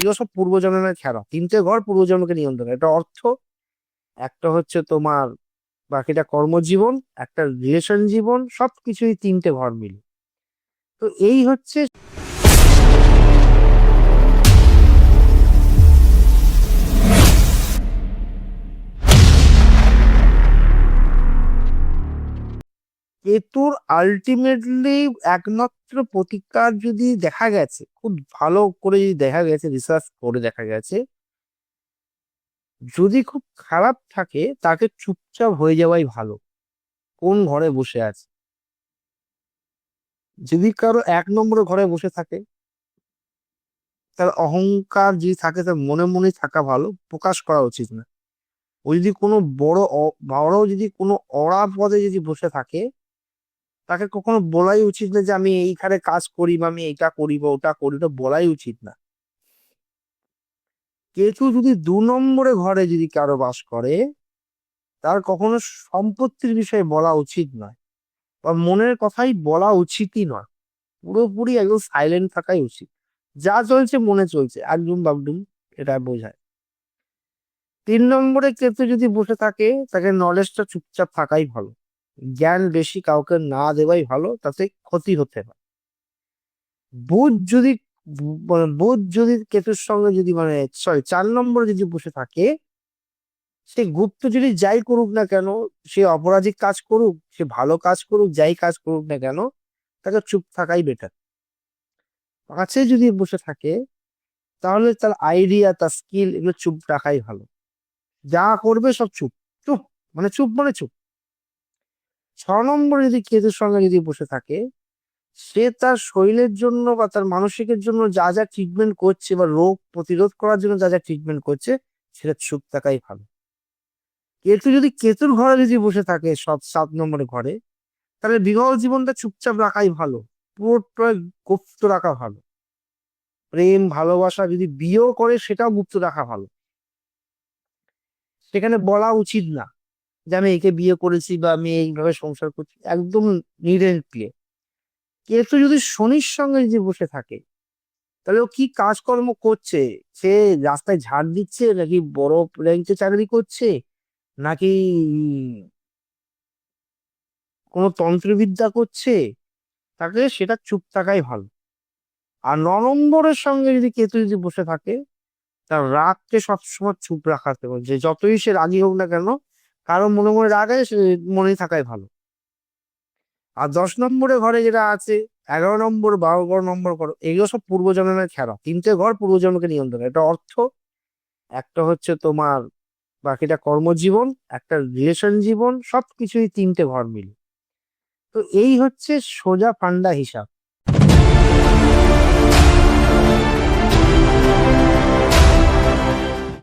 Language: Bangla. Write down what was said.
এগুলো সব পূর্বজন্মের খেলা। তিনটে ঘর পূর্বজন্মকে নিয়ন্ত্রণ করে। এটা অর্থ, একটা হচ্ছে তোমার বাকিটা কর্মজীবন, একটা রিলেশন জীবন, সবকিছুই তিনটে ঘর মিলে। তো এই হচ্ছে কেতুর আলটিমেটলি একমাত্র প্রতিকার যদি দেখা গেছে, খুব ভালো করে যদি দেখা গেছে, রিসার্চ করে দেখা গেছে, যদি খুব খারাপ থাকে তাকে চুপচাপ হয়ে যাওয়াই ভালো। কোন ঘরে বসে আছে, যদি কারো ১ নম্বরে ঘরে বসে থাকে, তার অহংকার যদি থাকে, তার মনে মনে থাকা ভালো, প্রকাশ করা উচিত না। ও যদি কোনো বড় যদি কোনো অড়া পদে যদি বসে থাকে, তাকে কখনো বলাই উচিত না যে আমি এইখানে কাজ করি বা আমি এটা করি বা ওটা করি, ওটা বলাই উচিত না। কেতু যদি ২ নম্বরে ঘরে যদি কারো বাস করে, তার কখনো সম্পত্তির বিষয়ে বলা উচিত নয়, বা মনের কথাই বলা উচিতই নয়। পুরোপুরি একদম সাইলেন্ট থাকাই উচিত। যা চলছে মনে চলছে, একদম বাগডুম, এটা বোঝায়। ৩ নম্বরে কেতু যদি বসে থাকে, তাকে নলেজটা চুপচাপ থাকাই ভালো। জ্ঞান বেশি কাউকে না দেওয়াই ভালো, তাতে ক্ষতি হতে পারে। বুধ যদি বুধ যদি কেতুর সঙ্গে যদি সরি ৪ নম্বরে যদি বসে থাকে, সে গুপ্ত যদি যাই করুক না কেন, সে অপরাধিক কাজ করুক, সে ভালো কাজ করুক, যাই কাজ করুক না কেন, তাকে চুপ থাকাই বেটার। ৫-এ যদি বসে থাকে, তাহলে তার আইডিয়া, তার স্কিল, এগুলো চুপ রাখাই ভালো। যা করবে সব চুপ, চুপ, চুপ চুপ। ৬ নম্বরে যদি কেতুর সঙ্গে যদি বসে থাকে, সে তার শরীরের জন্য বা তার মানসিকের জন্য যা যা ট্রিটমেন্ট করছে, বা রোগ প্রতিরোধ করার জন্য যা যা ট্রিটমেন্ট করছে, সেটা চুপ থাকাই ভালো। কেতুর ঘরে যদি বসে থাকে, ৭ নম্বরে ঘরে, তাহলে বিবাহ জীবনটা চুপচাপ রাখাই ভালো, পুরোটা গুপ্ত রাখা ভালো। প্রেম ভালোবাসা যদি বিয়েও করে, সেটাও গুপ্ত রাখা ভালো। সেখানে বলা উচিত না যে আমি একে বিয়ে করেছি বা আমি এইভাবে সংসার করছি, একদম নিট এন্ড ক্লিয়ার। কেতু যদি শনির সঙ্গে যদি বসে থাকে, তাহলে ও কি কাজকর্ম করছে, সে রাস্তায় ঝাড় দিচ্ছে, নাকি বড় র্যাঙ্কে চাকরি করছে, নাকি কোনো তন্ত্রবিদ্যা করছে, তাকে সেটা চুপ থাকাই ভালো। আর ৯ নম্বরের সঙ্গে যদি কেতু যদি বসে থাকে, তার রাগকে সবসময় চুপ রাখাতে হবে, যে যতই সে রাগী হোক না কেন, কারো মনে মনে রাগ আছে, সে মনে থাকাই ভালো। আর ১০ নম্বরে ঘরে যেটা আছে, ১১ নম্বর, ১২ নম্বর ঘর, এগুলো সব পূর্বজন্মের খেলা। তিনটে ঘর পূর্বজন্মকে নিয়ন্ত্রণ করে। এটা অর্থ, একটা হচ্ছে তোমার বাকিটা কর্মজীবন, একটা রিলেশন জীবন, সবকিছুই তিনটে ঘর মিলে। তো এই হচ্ছে সোজা ফান্ডা হিসাব।